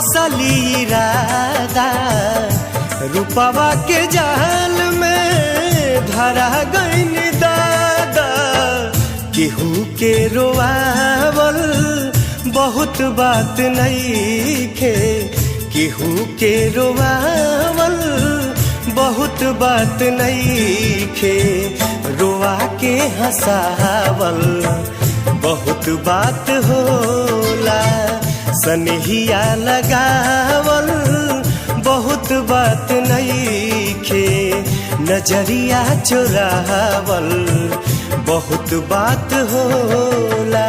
असली इरादा रूपवा के जाल में धरा गईन दादा। केहू के रोआवल बहुत बात नइखे, केहू के रोआवल बहुत बात नइखे, रोआ के हंसावल बहुत बात होला। सनहिया लगावल बहुत बात नइखे, नजरिया चुरावल बहुत बात होला।